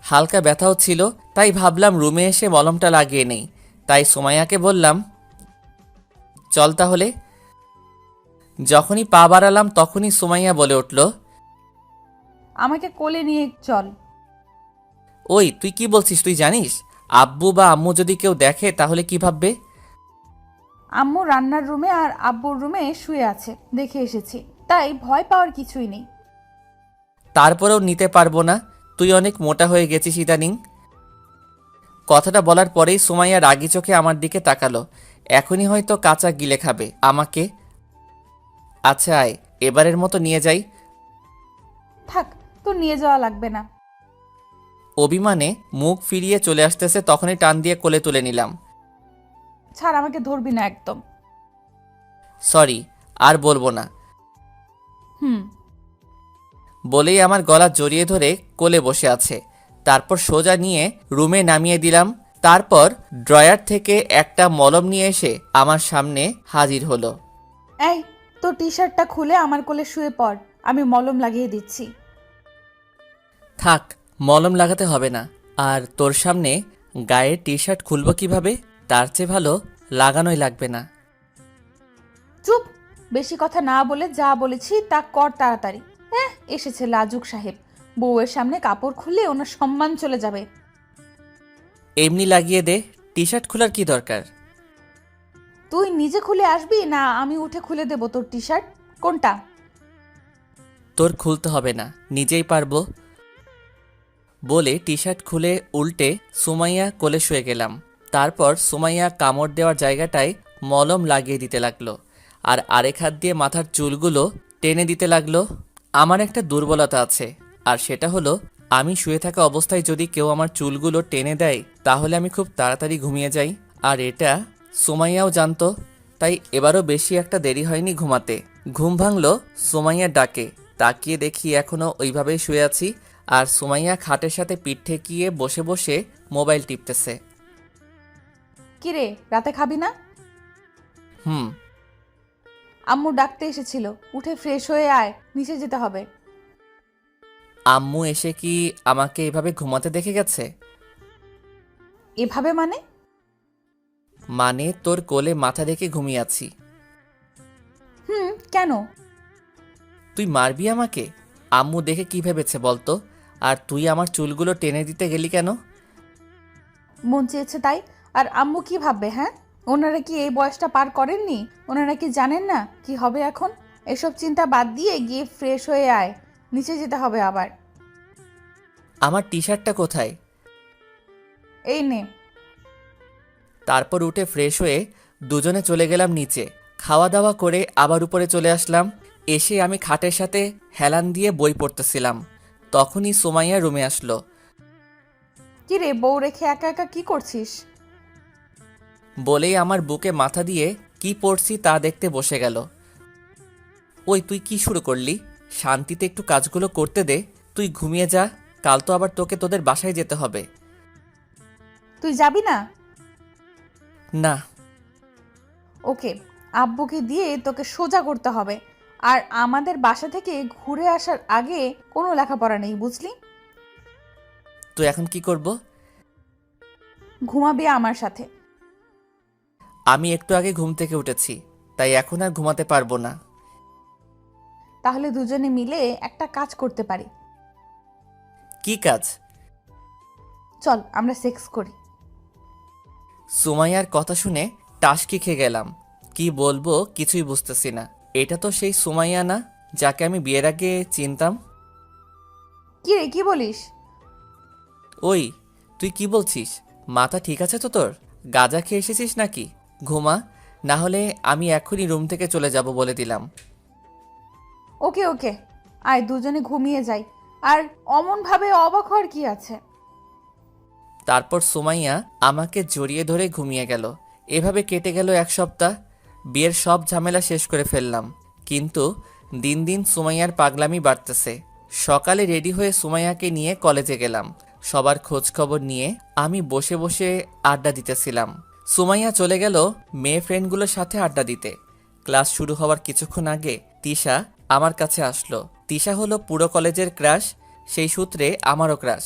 হালকা ব্যথাও ছিল, তাই ভাবলাম রুমে এসে মলমটা লাগিয়ে নেই। তাই সুমাইয়াকে বললাম, চল তাহলে। যখনই পা বাড়ালাম তখনই সুমাইয়া বলে উঠল, আমাকে কোলে নিয়ে চল। ওই তুই কি বলছিস? তুই জানিস আব্বু বা আম্মু যদি কেউ দেখে তাহলে কি ভাববে? আম্মু রান্নার রুমে আর আব্বুর রুমে শুয়ে আছে, দেখে এসেছি, তাই ভয় পাওয়ার কিছুই নেই। তারপরেও নিতে পারবো না, তুই অনেক মোটা হয়ে গেছিস ইদানিং। কথাটা বলার পরেই সুমাইয়া রাগি চোখে আমার দিকে তাকালো। এখনই হয়তো কাঁচা গিলে খাবে আমাকে। আচ্ছা আয়, এবারের মতো নিয়ে যাই। থাক, তোর নিয়ে যাওয়া লাগবে না। অভিমানে মুখ ফিরিয়ে চলে আসতেছে, তখনই টান দিয়ে কোলে তুলে নিলাম। ছাড়, আমাকে ধরবি না একদম। সরি, আর বলবো না হুম। বলেই আমার গলা জড়িয়ে ধরে কোলে বসে আছে। তারপর সোজা নিয়ে রুমে নামিয়ে দিলাম। তারপর ড্রয়ার থেকে একটা মলম নিয়ে এসে আমার সামনে হাজির হলো। এই, তোর টি শার্টটা খুলে আমার কোলে শুয়ে পড়, আমি মলম লাগিয়ে দিচ্ছি। থাক, মলম লাগাতে হবে না। আর তোর সামনে গায়ের টি শার্ট খুলবো কিভাবে? তার চেয়ে ভালো লাগানোই লাগবে না। চুপ, বেশি কথা না বলে যা বলেছি তা কর তাড়াতাড়ি। এসেছে লাজুক সাহেব, বউয়ের সামনে কাপড় খুললে ওনার সম্মান চলে যাবে। এমনি লাগিয়ে দে, টি শার্ট খোলার কি দরকার? তুই নিজে খুলে আসবি না আমি উঠে খুলে দেব তোর টি শার্ট? কোনটা? তোর খুলতে হবে না, নিজেই পারবো। বলে টি শার্ট খুলে উল্টে সুমাইয়া কোলে শুয়ে গেলাম। তারপর সুমাইয়া কামড় দেওয়ার জায়গাটায় মলম লাগিয়ে দিতে লাগলো, আর আরেক হাত দিয়ে মাথার চুলগুলো টেনে দিতে লাগলো। আমার একটা দুর্বলতা আছে, আর সেটা হলো আমি শুয়ে থাকা অবস্থায় যদি কেউ আমার চুলগুলো টেনে দেয় তাহলে আমি খুব তাড়াতাড়ি ঘুমিয়ে যাই। আর এটা সুমাইয়াও জানতো, তাই এবারও বেশি একটা দেরি হয়নি ঘুমাতে। ঘুম ভাঙলো সুমাইয়ার ডাকে। তাকিয়ে দেখি এখনো ওইভাবেই শুয়ে আছি, আর সুমাইয়া খাটের সাথে পিঠ ঠেকিয়ে বসে বসে মোবাইল টিপতেছে। কিরে, রাতে খাবি না? হুম। আম্মু ডাকতে এসেছিল, উঠে ফ্রেশ হয়ে আয়, নিচে যেতে হবে। আম্মু এসে কি আমাকে এভাবে ঘুমাতে দেখে গেছে? এভাবে মানে? মানে তোর কোলে মাথা রেখে ঘুমিয়ে আছি। কেন? তুই মারবি আমাকে? আম্মু দেখে কি ভেবেছে বলতো? আর তুই আমার চুলগুলো টেনে দিতে গেলি কেন? মন চেয়েছে তাই। আর আম্মু কি ভাববে? হ্যাঁ, ওনারা কি এই বয়সটা পার করেননি? ওনারা কি জানেন না কি হবে এখন? এসব চিন্তা বাদ দিয়ে গিয়ে ফ্রেশ হয়ে আয়, নিচে যেতে হবে আবার। আমার টি শার্টটা কোথায়? এই নে। তারপর উঠে ফ্রেশ হয়ে দুজনে চলে গেলাম নিচে। খাওয়া দাওয়া করে আবার উপরে চলে আসলাম। এসে আমি খাটের সাথে হেলান দিয়ে বই পড়তেছিলাম। তখনই সুমাইয়া রুমে আসলো। কি রে, বউ রেখে একা একা কি করছিস? বলেই আমার বুকে মাথা দিয়ে কি পড়ছি তা দেখতে বসে গেল। ওই তুই কি শুরু করলি? শান্তিতে একটু কাজগুলো করতে দে। তুই ঘুমিয়ে যা, কাল তো আবার তোকে তোদের বাসায় যেতে হবে। তুই যাবি না? না। ওকে, আব্বুকে দিয়ে তোকে সোজা করতে হবে। আর আমাদের বাসা থেকে ঘুরে আসার আগে কোনো লেখাপড়া নেই, বুঝলি? তুই এখন কি করব? ঘুমাবি আমার সাথে। আমি একটু আগে ঘুম থেকে উঠেছি, তাই এখন আর ঘুমাতে পারবো না। তাহলে দুজনে মিলে একটা কাজ করতে পারি। কি কাজ? চল আমরা সেক্স করি। সুমাইয়ার কথা শুনে টাসকি খেয়ে গেলাম। কি বলবো কিছুই বুঝতেছি না। এটা তো সেই সুমাইয়া না যাকে আমি বিয়ের আগে চিনতাম। কি রে, কি বলিস? ওই তুই কি বলছিস? মাথা ঠিক আছে তো তোর? গাঁজা খেয়ে এসেছিস নাকি? ঘুমা, না হলে আমি এখনই রুম থেকে চলে যাব বলে দিলাম। ওকে ওকে, আয় দুজনে ঘুমিয়ে যাই। আর অমন ভাবে অবাক হওয়ার কি আছে? তারপর সুমাইয়া আমাকে জড়িয়ে ধরে ঘুমিয়ে গেল। এভাবে কেটে গেল এক সপ্তাহ। বিয়ের সব ঝামেলা শেষ করে ফেললাম, কিন্তু দিন দিন সুমাইয়ার পাগলামি বাড়তেছে। সকালে রেডি হয়ে সুমাইয়াকে নিয়ে কলেজে গেলাম। সবার খোঁজ খবর নিয়ে আমি বসে বসে আড্ডা দিতেছিলাম। সুমাইয়া চলে গেল মেয়ে ফ্রেন্ডগুলোর সাথে আড্ডা দিতে। ক্লাস শুরু হওয়ার কিছুক্ষণ আগে তিশা আমার কাছে আসলো। তিশা হলো পুরো কলেজের ক্রাশ, সেই সূত্রে আমারও ক্রাশ।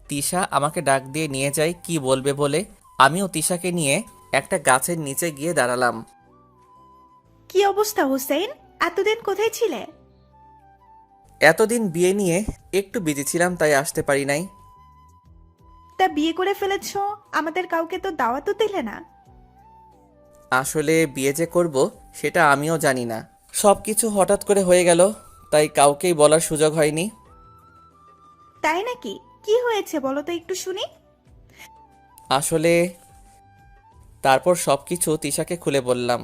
তিশা আমাকে ডাক দিয়ে নিয়ে যায় কি বলবে বলে। আমিও তিশাকে নিয়ে একটা গাছের নিচে গিয়ে দাঁড়ালাম। কি অবস্থা হোসেন? এতদিন কোথায় ছিলে? এতদিন বিয়ে নিয়ে একটু বিজি ছিলাম, তাই আসতে পারি নাই। তা বিয়ে করে ফেলেছো, আমাদের কাউকে তো দাওয়াতও দিলে না। আসলে বিয়ে যে করব সেটা আমিও জানি না, সব কিছু হঠাৎ করে হয়ে গেল, তাই কাউকেই বলার সুযোগ হয়নি। তাই নাকি? কি হয়েছে বলো তো একটু শুনি। আসলে তারপর সব কিছু তিশাকে খুলে বললাম।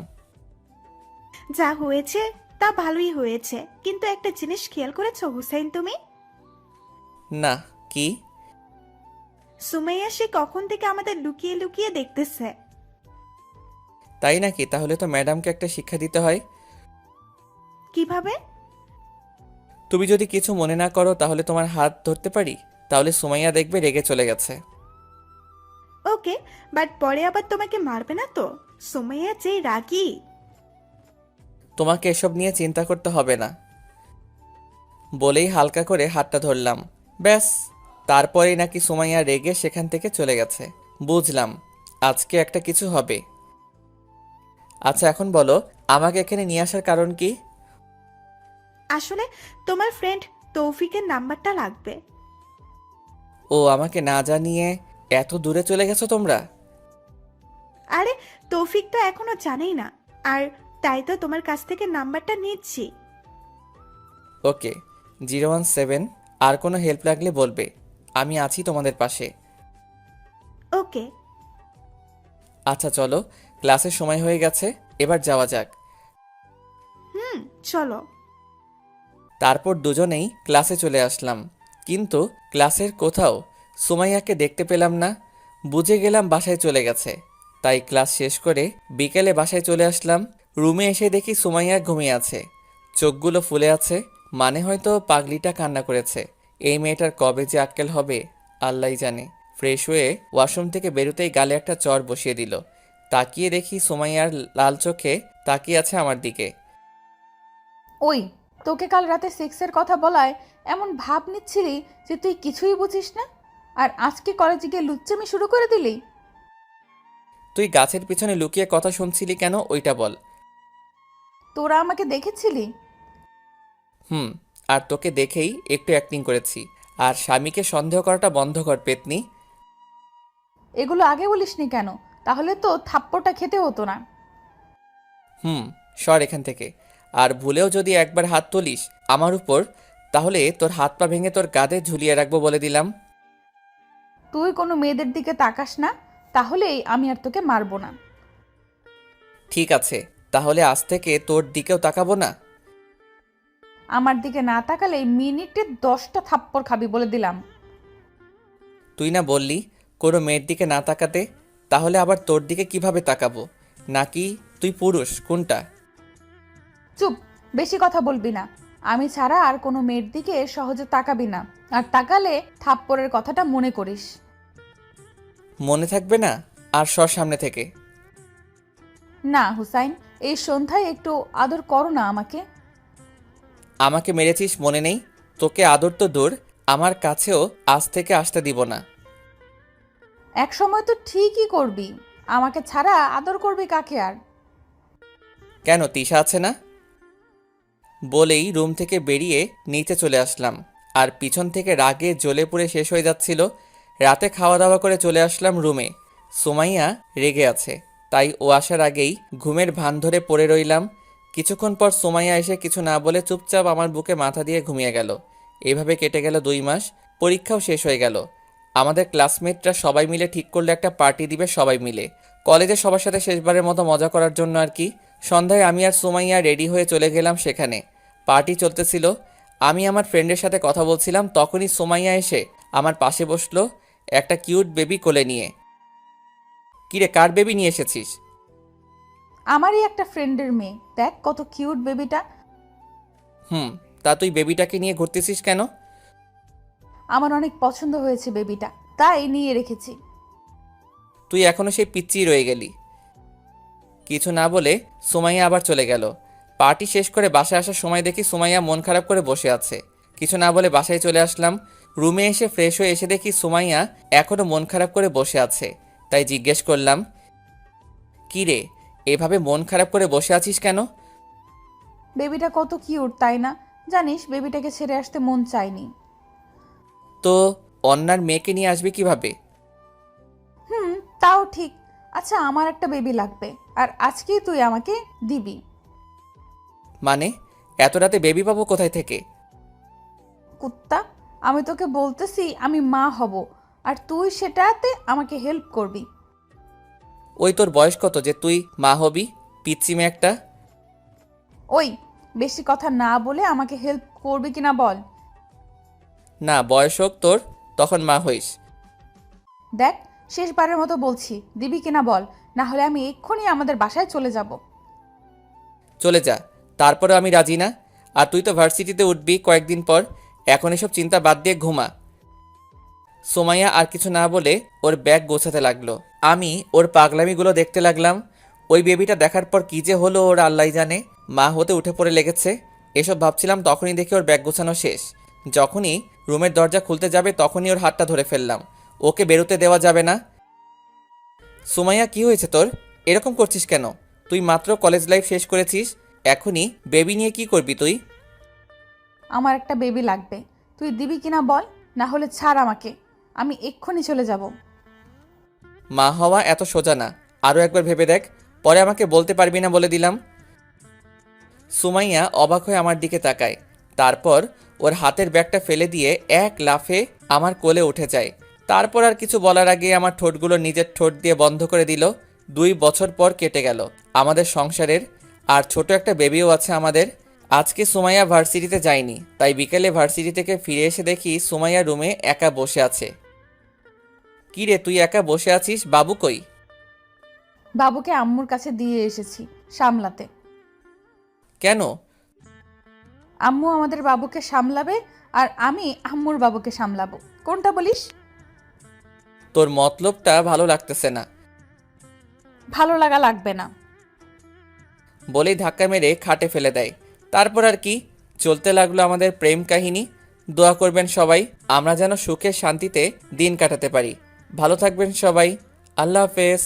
যা হয়েছে তা ভালোই হয়েছে, কিন্তু একটা জিনিস খেয়াল করেছো হোসেন তুমি? না, কি? সুমাইয়া সে কখন থেকে আমাদের লুকিয়ে লুকিয়ে দেখতেছে। তাই নাকি? তাহলে তো ম্যাডামকে একটা শিক্ষা দিতে হয়। কিভাবে? তুমি যদি কিছু মনে না করো তাহলে তোমার হাত ধরতে পারি? তাহলে সুমাইয়া দেখবে রেগে চলে গেছে। ওকে, বাট পরে আবার তোমাকে মারবে না তো? সুমাইয়া যেই রাগী। তোমাকে এসব নিয়ে চিন্তা করতে হবে না বলেই হালকা করে হাতটা ধরলাম। ব্যাস, তারপরেই নাকি সুমাইয়া রেগে সেখান থেকে চলে গেছে। বুঝলাম আজকে একটা কিছু হবে। আচ্ছা এখন বলো, আমাকে এখানে নিয়ে আসার কারণ কি? আসলে তোমার ফ্রেন্ড তৌফিকের নাম্বারটা লাগবে। ও, আমাকে না জানিয়ে এত দূরে চলে গেছো তোমরা? আরে তৌফিক তো এখনো জানেই না, আর তাই তো তোমার কাছ থেকে নাম্বারটা নিচ্ছি। ওকে, 017, আর কোনো হেল্প লাগলে বলবে, আমি আছি তোমাদের পাশে। ওকে। আচ্ছা চলো, ক্লাসের সময় হয়ে গেছে, এবার যাওয়া যাক। চলো। তারপর দুজনেই ক্লাসে চলে আসলাম, কিন্তু ক্লাসের কোথাও সুমাইয়াকে দেখতে পেলাম না। বুঝে গেলাম বাসায় চলে গেছে, তাই ক্লাস শেষ করে বিকেলে বাসায় চলে আসলাম। রুমে এসে দেখি সুমাইয়া ঘুমিয়ে আছে, চোখগুলো ফুলে আছে, মানে হয়তো পাগলিটা কান্না করেছে। এই মেয়েটার কবে যে আক্কেল হবে আল্লাহই জানে। ফ্রেশ হয়ে ওয়াশরুম থেকে বেরোতেই গালে একটা চর বসিয়ে দিল। তাকিয়ে দেখি সুমাইয়ার লাল চোখে তাকিয়ে আছে আমার দিকে। ওই, তোকে কাল রাতে সেক্সের কথা বলায় এমন ভাব নিচ্ছিলি যে তুই কিছুই বুঝিস না, আর আজকে কলেজে গিয়ে লুচ্চামি শুরু করে দিলি। তুই গাছের পিছনে লুকিয়ে কথা শুনছিলি কেন ওইটা বল। তোরা আমাকে দেখেছিলি? হুম, আর তোকে দেখেই একটু অ্যাক্টিং করেছি। আর স্বামীকে সন্দেহ করাটা বন্ধ কর পেতনি। এগুলো আগে বলিসনি কেন? তাহলে তো থাপ্পড়টা খেতে হতো না। হুম, সর এখান থেকে। আর ভুলেও যদি একবার হাত তুলিস আমার উপর, তাহলে তোর হাত পা ভেঙে তোর কাঁধে ঝুলিয়ে রাখবো বলে দিলাম। তুই কোনো মেয়েদের দিকে তাকাস না, তাহলেই আমি আর তোকে মারবো না। ঠিক আছে, তাহলে আজ থেকে তোর দিকেও তাকাবো না। আমার দিকে না তাকালে মিনিটে 10টা থাপ্পড় খাবি বলে দিলাম। তুই না বললি কোনো মেয়ের দিকে না তাকাতে, তাহলে আবার তোর দিকে কিভাবে তাকাবো? নাকি তুই পুরুষ, কোনটা? চুপ, বেশি কথা বলবি না। আমি ছাড়া আর কোনো মেয়ের দিকে সহজে তাকাবি না, আর তাকালে থাপ্পড়ের কথাটা মনে করিস। মনে থাকবে না? আর সর সামনে থেকে। না হুসাইন, এই সন্ধ্যায় একটু আদর করো না আমাকে। আমাকে মেরেছিস মনে নেই? তোকে আদর তো দূর, আমার কাছেও আজ থেকে আসতে দিব না। এক সময় তো ঠিকই করবি, আমাকে ছাড়া আদর করবি কাকে আর? কেন, তিশা আছে না? বলেই রুম থেকে বেরিয়ে নিচে চলে আসলাম, আর পিছন থেকে রাগে জ্বলে পুড়ে শেষ হয়ে যাচ্ছিল। রাতে খাওয়া দাওয়া করে চলে আসলাম রুমে। সুমাইয়া রেগে আছে, তাই ও আসার আগেই ঘুমের ভান ধরে পড়ে রইলাম। কিছুক্ষণ পর সুমাইয়া এসে কিছু না বলে চুপচাপ আমার বুকে মাথা দিয়ে ঘুমিয়ে গেল। এভাবে কেটে গেল 2 মাস। পরীক্ষাও শেষ হয়ে গেল। আমাদের ক্লাসমেটরা সবাই মিলে ঠিক করলো একটা পার্টি দিবে সবাই মিলে, কলেজে সবার সাথে শেষবারের মতো মজা করার জন্য আর কি। সন্ধ্যায় আমি আর সুমাইয়া রেডি হয়ে চলে গেলাম সেখানে। পার্টি চলতেছিল, আমি আমার ফ্রেন্ডের সাথে কথা বলছিলাম, তখনই সুমাইয়া এসে আমার পাশে বসলো একটা কিউট বেবি কোলে নিয়ে। কিরে, কার বেবি নিয়ে এসেছিস? আমারই একটা ফ্রেন্ডের মেয়ে, দেখ কত কিউট বেবিটা। হুম, তা তুই বেবিটাকে নিয়ে ঘুরতেছিস কেন? আমার অনেক পছন্দ হয়েছে বেবিটা, তাই নিয়ে রেখেছি। তুই এখনো সেই পিচ্চিই রয়ে গেলি। কিছু না বলে সুমাইয়া আবার চলে গেল। পার্টি শেষ করে বাসায় আসার সময় দেখি সুমাইয়া মন খারাপ করে বসে আছে। কিছু না বলে বাসায় চলে আসলাম। রুমে এসে ফ্রেশ হয়ে এসে দেখি সুমাইয়া এখনো মন খারাপ করে বসে আছে। তাই জিজ্ঞেস করলাম, কি রে, এভাবে মন খারাপ করে বসে আছিস কেন? বেবিটা কত কিউট তাই না? জানিস বেবিটাকে ছেড়ে আসতে মন চায়নি। তো অন্যার মেয়েকে নিয়ে আসবে কিভাবে? তাও ঠিক। আচ্ছা, আমার একটা বেবি লাগবে, আর আজকেই তুই আমাকে দিবি। মানে এত রাতে বেবি পাবো কোথায় থেকে? কুত্তা, আমি তোকে বলতেছি আমি মা হব, আর তুই সেটাতে আমাকে হেল্প করবি। ওই তোর বয়স কত যে তুই মা হবি, পিচ্চি মেয়ে একটা? ওই, বেশি কথা না বলে আমাকে হেল্প করবি কিনা বল। না, বয়স হোক তোর, তখন মা হইস। দেখ, শেষবারের মতো বলছি, দিবি কিনা বল, না হলে আমি এক্ষুনি আমাদের বাসায় চলে যাব। চলে যা, তারপরে আমি রাজি না। আর তুই তো ভার্সিটিতে উঠবি কয়েকদিন পর, এখন এসব চিন্তা বাদ দিয়ে ঘুমা। সোমাইয়া আর কিছু না বলে ওর ব্যাগ গোছাতে লাগলো। আমি ওর পাগলামিগুলো দেখতে লাগলাম। ওই বেবিটা দেখার পর কি যে হলো ওর আল্লাহ জানে। মা হতে উঠে পড়ে লেগেছে। এসব ভাবছিলাম, তখনই দেখি ওর ব্যাগ গোছানো শেষ। যখনই রুমের দরজা খুলতে যাবে তখনই ওর হাতটা ধরে ফেললাম। ওকে বেরোতে দেওয়া যাবে না। সুমাইয়া, কি হয়েছে তোর? এরকম করছিস কেন? তুই মাত্র কলেজ লাইফ শেষ করেছিস, এখনই বেবি নিয়ে কি করবি তুই? আমার একটা বেবি লাগবে, তুই দিবি কিনা বল, না হলে ছাড় আমাকে, আমি এক্ষুনি চলে যাব। মা হওয়া এত সোজা না, আরও একবার ভেবে দেখ, পরে আমাকে বলতে পারবি না বলে দিলাম। সুমাইয়া অবাক হয়ে আমার দিকে তাকায়, তারপর ওর হাতের ব্যাগটা ফেলে দিয়ে এক লাফে আমার কোলে উঠে যায়। তারপর আর কিছু বলার আগে আমার ঠোঁটগুলো নিজের ঠোঁট দিয়ে বন্ধ করে দিল। 2 বছর পর কেটে গেল আমাদের সংসারের, আর ছোট একটা বেবিও আছে আমাদের। আজকে সুমাইয়া ভার্সিটিতে যায়নি, তাই বিকেলে ভার্সিটি থেকে ফিরে এসে দেখি সুমাইয়া রুমে একা বসে আছে। কি রে, তুই একা বসে আছিস? বাবু কই? বাবুকে আম্মুর কাছে দিয়ে এসেছি সামলাতে। কেন? আম্মু আমাদের বাবুকে সামলাবে, আর আমি আম্মুর বাবুকে সামলাবো। কোনটা বলিস? তোর মতলবটা ভালো লাগতেছে না। ভালো লাগা লাগবে না। বলেই ধাক্কা মেরে খাটে ফেলে দেয়। তারপর আর কি, চলতে লাগলো আমাদের প্রেম কাহিনী। দোয়া করবেন সবাই, আমরা যেন সুখে শান্তিতে দিন কাটাতে পারি। ভালো থাকবেন সবাই। আল্লাহ হাফেজ।